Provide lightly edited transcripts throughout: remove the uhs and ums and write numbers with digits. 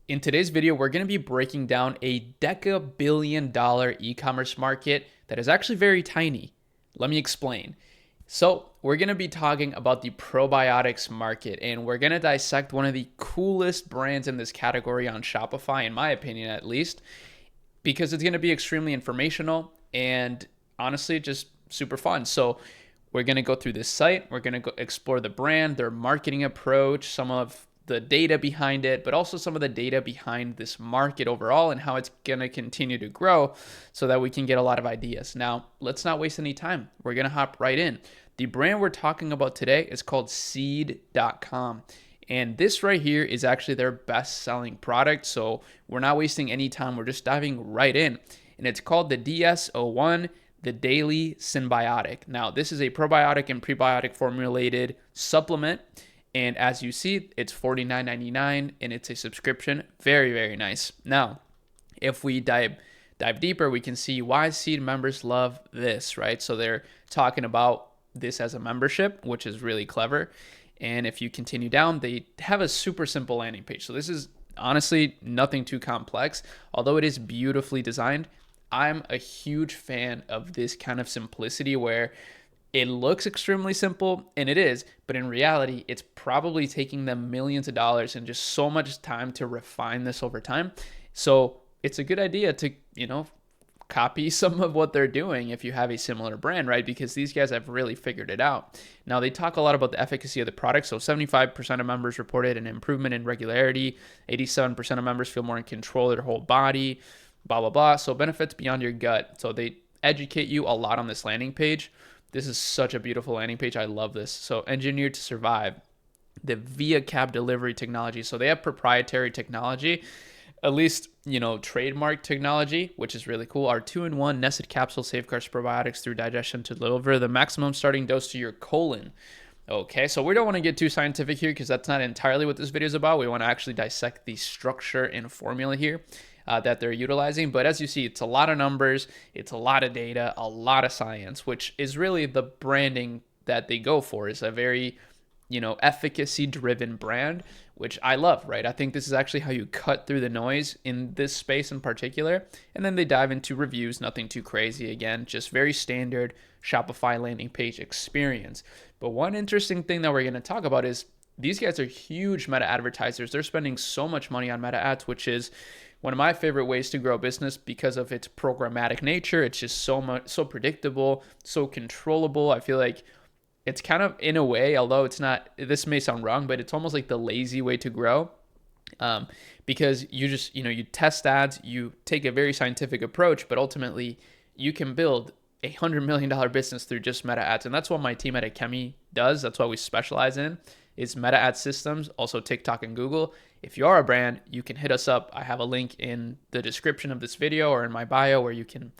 In today's video, we're going to be breaking down a deca-billion-dollar e-commerce market that is actually very tiny. Let me explain. So, we're going to be talking about the probiotics market, and we're going to dissect one of the coolest brands in this category on Shopify, in my opinion at least, because it's going to be extremely informational and honestly just super fun. So, we're going to go through this site, we're going to go explore the brand, their marketing approach, some of the data behind it, but also some of the data behind this market overall and how it's going to continue to grow so that we can get a lot of ideas. Now, let's not waste any time. We're going to hop right in. The brand we're talking about today is called Seed.com. And this right here is actually their best selling product. So we're not wasting any time. We're just diving right in. And it's called the DS-01, the Daily Symbiotic. Now, this is a probiotic and prebiotic formulated supplement. And as you see, it's $49.99 and it's a subscription. Very, very nice. Now, if we dive deeper, we can see why Seed members love this, right? So they're talking about this as a membership, which is really clever. And if you continue down, they have a super simple landing page. So this is honestly nothing too complex, although it is beautifully designed. I'm a huge fan of this kind of simplicity where it looks extremely simple, and it is, but in reality, it's probably taking them millions of dollars and just so much time to refine this over time. So it's a good idea to, copy some of what they're doing if you have a similar brand, right? Because these guys have really figured it out. Now, they talk a lot about the efficacy of the product. So 75% of members reported an improvement in regularity. 87% of members feel more in control of their whole body, blah, blah, blah. So benefits beyond your gut. So they educate you a lot on this landing page. This is such a beautiful landing page. I love this. So engineered to survive, the via cab delivery technology. So they have proprietary technology, at least, trademark technology, which is really cool. Our 2-in-1 nested capsule safeguards probiotics through digestion to deliver the maximum starting dose to your colon. Okay, so we don't want to get too scientific here because that's not entirely what this video is about. We want to actually dissect the structure and formula here that they're utilizing. But as you see, it's a lot of numbers, it's a lot of data, a lot of science, which is really the branding that they go for. Is a very, efficacy-driven brand, which I love, right? I think this is actually how you cut through the noise in this space in particular. And then they dive into reviews, nothing too crazy. Again, just very standard Shopify landing page experience. But one interesting thing that we're going to talk about is these guys are huge meta advertisers. They're spending so much money on meta ads, which is one of my favorite ways to grow business because of its programmatic nature. It's just so predictable, so controllable. I feel like it's kind of, in a way, although it's not, this may sound wrong, but it's almost like the lazy way to grow, because you just, you test ads, you take a very scientific approach, but ultimately you can build $100 million business through just meta ads. And that's what my team at Akemi does. That's what we specialize in, is meta ad systems, also TikTok and Google. If you are a brand, you can hit us up. I have a link in the description of this video or in my bio where you can,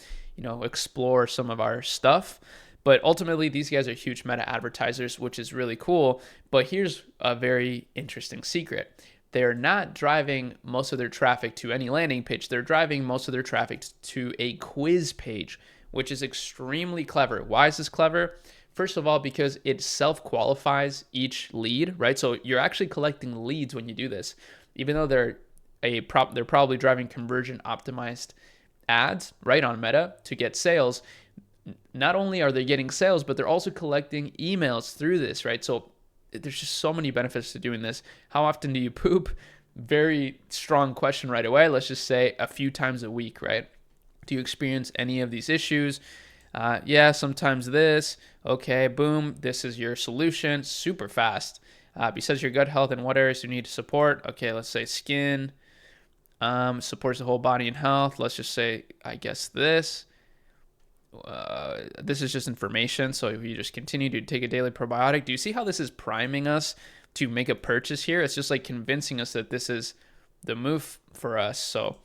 explore some of our stuff. But ultimately, these guys are huge meta advertisers, which is really cool. But here's a very interesting secret. They're not driving most of their traffic to any landing page. They're driving most of their traffic to a quiz page, which is extremely clever. Why is this clever? First of all, because it self-qualifies each lead, right? So you're actually collecting leads when you do this. Even though they're probably driving conversion optimized ads, right, on Meta to get sales. Not only are they getting sales, but they're also collecting emails through this, right? So there's just so many benefits to doing this. How often do you poop? Very strong question right away. Let's just say a few times a week, right? Do you experience any of these issues? Yeah, sometimes this. Okay, boom. This is your solution. Super fast. Besides your gut health, and what areas do you need to support? Okay, let's say skin. Supports the whole body and health. Let's just say, I guess this. This is just information. So if you just continue to take a daily probiotic, do you see how this is priming us to make a purchase here? It's just like convincing us that this is the move for us. So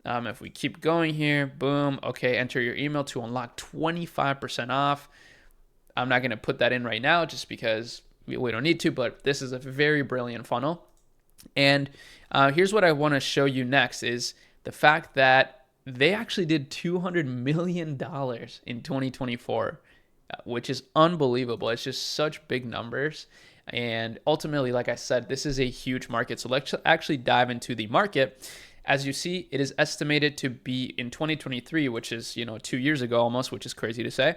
if we keep going here, boom. Okay, enter your email to unlock 25% off. I'm not going to put that in right now just because we don't need to, but this is a very brilliant funnel. And here's what I want to show you next is the fact that they actually did $200 million in 2024, which is unbelievable. It's just such big numbers. And ultimately, like I said, this is a huge market. So let's actually dive into the market. As you see, it is estimated to be in 2023, which is, 2 years ago almost, which is crazy to say.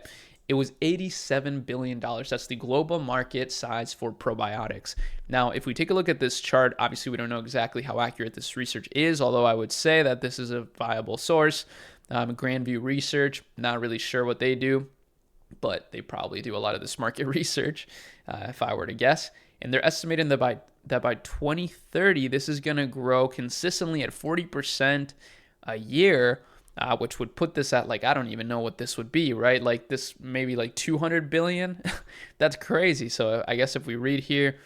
It was $87 billion. That's the global market size for probiotics. Now, if we take a look at this chart, obviously we don't know exactly how accurate this research is, although I would say that this is a viable source. Grandview Research, not really sure what they do, but they probably do a lot of this market research, if I were to guess. And they're estimating that by 2030, this is going to grow consistently at 40% a year, which would put this at, like, I don't even know what this would be, right? Like this maybe like 200 billion. That's crazy. So I guess if we read here,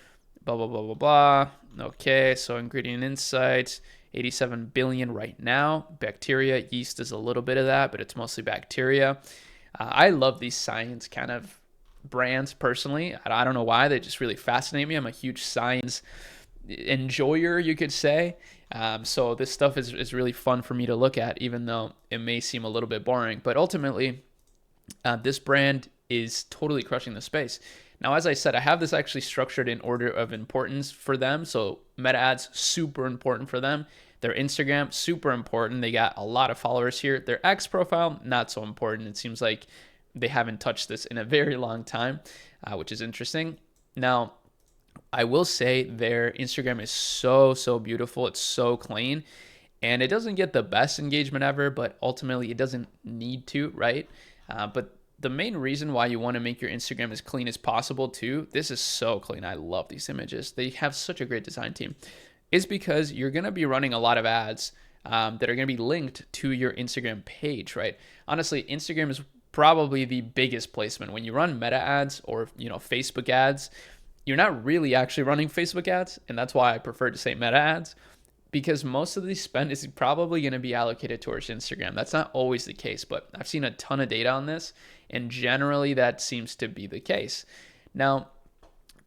blah, blah, blah, blah, blah. Okay, so ingredient insights, 87 billion right now. Bacteria, yeast is a little bit of that, but it's mostly bacteria. I love these science kind of brands personally. I don't know why. They just really fascinate me. I'm a huge science enjoyer, you could say. So this stuff is really fun for me to look at, even though it may seem a little bit boring. But ultimately, this brand is totally crushing the space. Now, as I said, I have this actually structured in order of importance for them. So meta ads, super important for them. Their Instagram, super important. They got a lot of followers here. Their X profile, not so important. It seems like they haven't touched this in a very long time, which is interesting. Now, I will say their Instagram is so beautiful. It's so clean. And it doesn't get the best engagement ever, but ultimately it doesn't need to, right? But the main reason why you want to make your Instagram as clean as possible too, this is so clean. I love these images. They have such a great design team. Is because you're going to be running a lot of ads that are going to be linked to your Instagram page, right? Honestly, Instagram is probably the biggest placement. When you run meta ads or, Facebook ads, you're not really actually running Facebook ads. And that's why I prefer to say meta ads, because most of the spend is probably going to be allocated towards Instagram. That's not always the case, but I've seen a ton of data on this, and generally that seems to be the case. Now,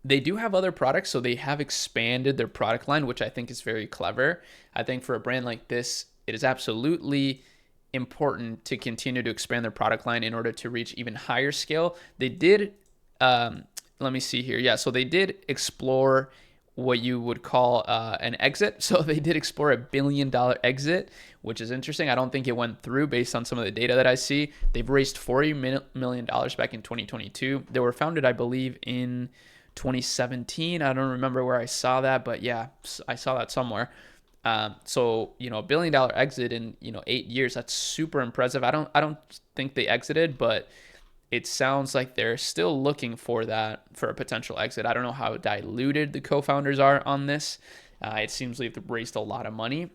they do have other products, so they have expanded their product line, which I think is very clever. I think for a brand like this, it is absolutely important to continue to expand their product line in order to reach even higher scale. They did, let me see here. Yeah, so they did explore what you would call an exit. So they did explore $1 billion exit, which is interesting. I don't think it went through based on some of the data that I see. They've raised $40 million back in 2022. They were founded, I believe, in 2017. I don't remember where I saw that, but yeah, I saw that somewhere. So $1 billion exit in 8 years, that's super impressive. I don't think they exited, but it sounds like they're still looking for that for a potential exit. I don't know how diluted the co-founders are on this. It seems like they've raised a lot of money,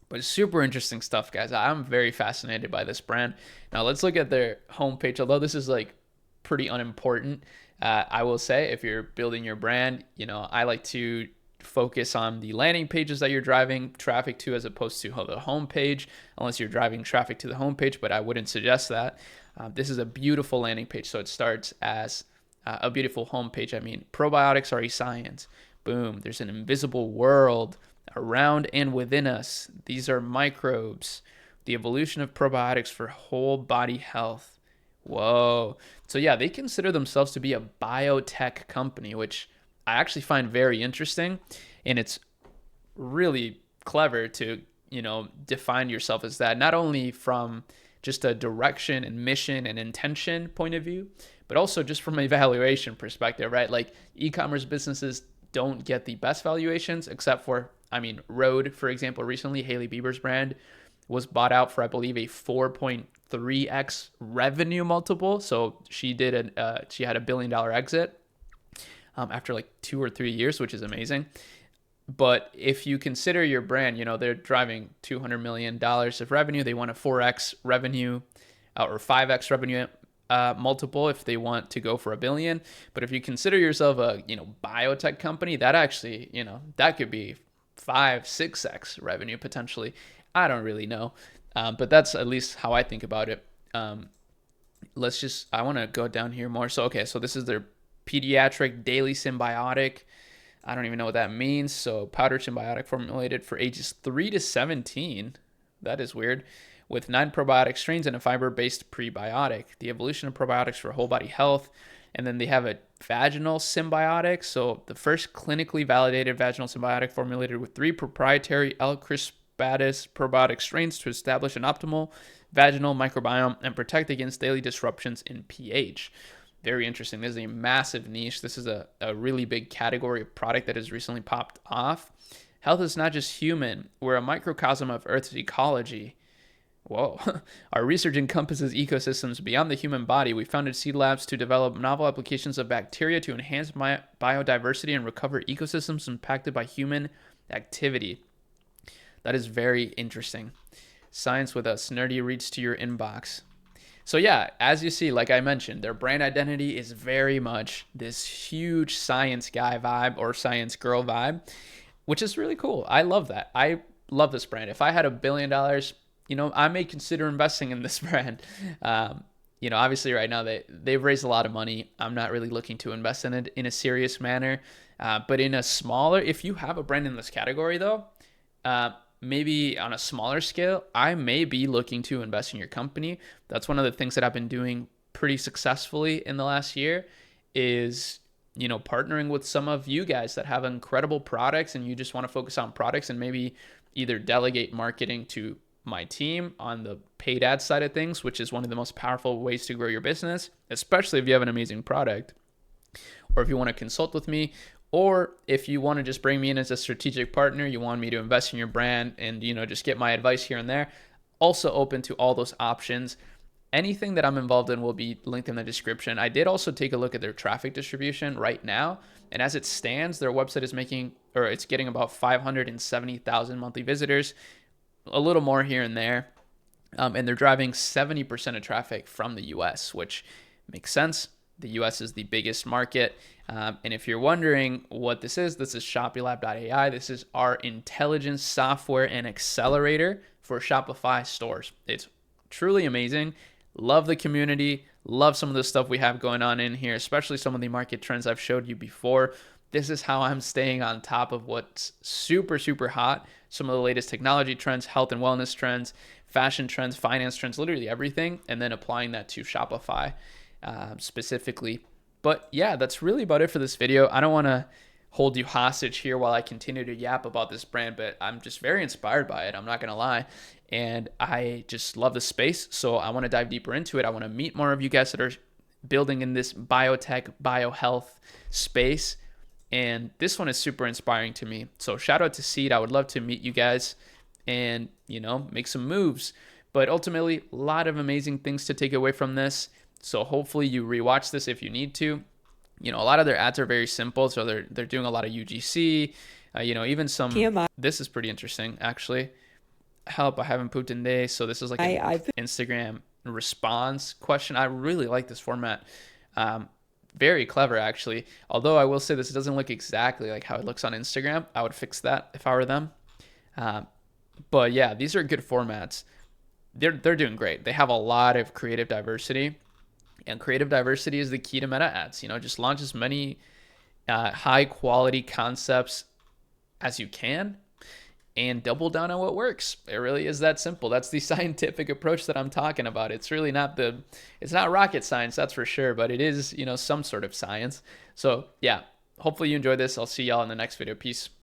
but it's super interesting stuff, guys. I'm very fascinated by this brand. Now let's look at their homepage. Although this is like pretty unimportant, I will say if you're building your brand, I like to focus on the landing pages that you're driving traffic to as opposed to the homepage, unless you're driving traffic to the homepage, but I wouldn't suggest that. This is a beautiful landing page. So it starts as a beautiful homepage. I mean, probiotics are a science. Boom. There's an invisible world around and within us. These are microbes. The evolution of probiotics for whole body health. Whoa. So yeah, they consider themselves to be a biotech company, which I actually find very interesting. And it's really clever to, define yourself as that, not only from just a direction and mission and intention point of view, but also just from a valuation perspective, right? Like e-commerce businesses don't get the best valuations except for, Rode, for example, recently, Hailey Bieber's brand was bought out for, I believe, a 4.3x revenue multiple. So she had a $1 billion exit after like 2 or 3 years, which is amazing. But if you consider your brand, they're driving $200 million of revenue. They want a 4x revenue or 5x revenue multiple if they want to go for $1 billion. But if you consider yourself a, biotech company, that actually, that could be 5-6x revenue potentially. I don't really know. But that's at least how I think about it. I want to go down here more. So this is their pediatric daily symbiotic. I don't even know what that means. So powder symbiotic formulated for ages 3 to 17. That is weird. With 9 probiotic strains and a fiber-based prebiotic. The evolution of probiotics for whole body health. And then they have a vaginal symbiotic. So the first clinically validated vaginal symbiotic formulated with 3 proprietary L. crispatus probiotic strains to establish an optimal vaginal microbiome and protect against daily disruptions in pH. Very interesting. This is a massive niche. This is a really big category of product that has recently popped off. Health is not just human. We're a microcosm of Earth's ecology. Whoa. Our research encompasses ecosystems beyond the human body. We founded seed labs to develop novel applications of bacteria to enhance biodiversity and recover ecosystems impacted by human activity. That is very interesting. Science with us. Nerdy reads to your inbox. So yeah, as you see, like I mentioned, their brand identity is very much this huge science guy vibe or science girl vibe, which is really cool. I love that. I love this brand. If I had $1 billion, I may consider investing in this brand. Obviously right now they've raised a lot of money. I'm not really looking to invest in it in a serious manner. But in a smaller, if you have a brand in this category though, maybe on a smaller scale, I may be looking to invest in your company. That's one of the things that I've been doing pretty successfully in the last year is, partnering with some of you guys that have incredible products and you just want to focus on products and maybe either delegate marketing to my team on the paid ad side of things, which is one of the most powerful ways to grow your business, especially if you have an amazing product, or if you want to consult with me, or if you want to just bring me in as a strategic partner, you want me to invest in your brand and, just get my advice here and there, also open to all those options. Anything that I'm involved in will be linked in the description. I did also take a look at their traffic distribution right now. And as it stands, their website is it's getting about 570,000 monthly visitors, a little more here and there. And they're driving 70% of traffic from the US, which makes sense. The US is the biggest market. And if you're wondering what this is ShopyLab.ai. This is our intelligence software and accelerator for Shopify stores. It's truly amazing. Love the community. Love some of the stuff we have going on in here, especially some of the market trends I've showed you before. This is how I'm staying on top of what's super, super hot. Some of the latest technology trends, health and wellness trends, fashion trends, finance trends, literally everything. And then applying that to Shopify specifically. But yeah, that's really about it for this video. I don't want to hold you hostage here while I continue to yap about this brand, but I'm just very inspired by it. I'm not going to lie. And I just love the space. So I want to dive deeper into it. I want to meet more of you guys that are building in this biotech, biohealth space. And this one is super inspiring to me. So shout out to Seed. I would love to meet you guys and, make some moves. But ultimately, a lot of amazing things to take away from this. So hopefully you rewatch this if you need to. A lot of their ads are very simple. So they're doing a lot of UGC, even some TMI. This is pretty interesting, actually. Help, I haven't pooped in days. So this is like an Instagram response question. I really like this format. Very clever, actually. Although I will say this doesn't look exactly like how it looks on Instagram. I would fix that if I were them. But yeah, these are good formats. They're doing great. They have a lot of creative diversity. And creative diversity is the key to meta ads. Just launch as many high quality concepts as you can and double down on what works. It really is that simple. That's the scientific approach that I'm talking about. It's really it's not rocket science, that's for sure, but it is, some sort of science. So yeah, hopefully you enjoyed this. I'll see y'all in the next video. Peace.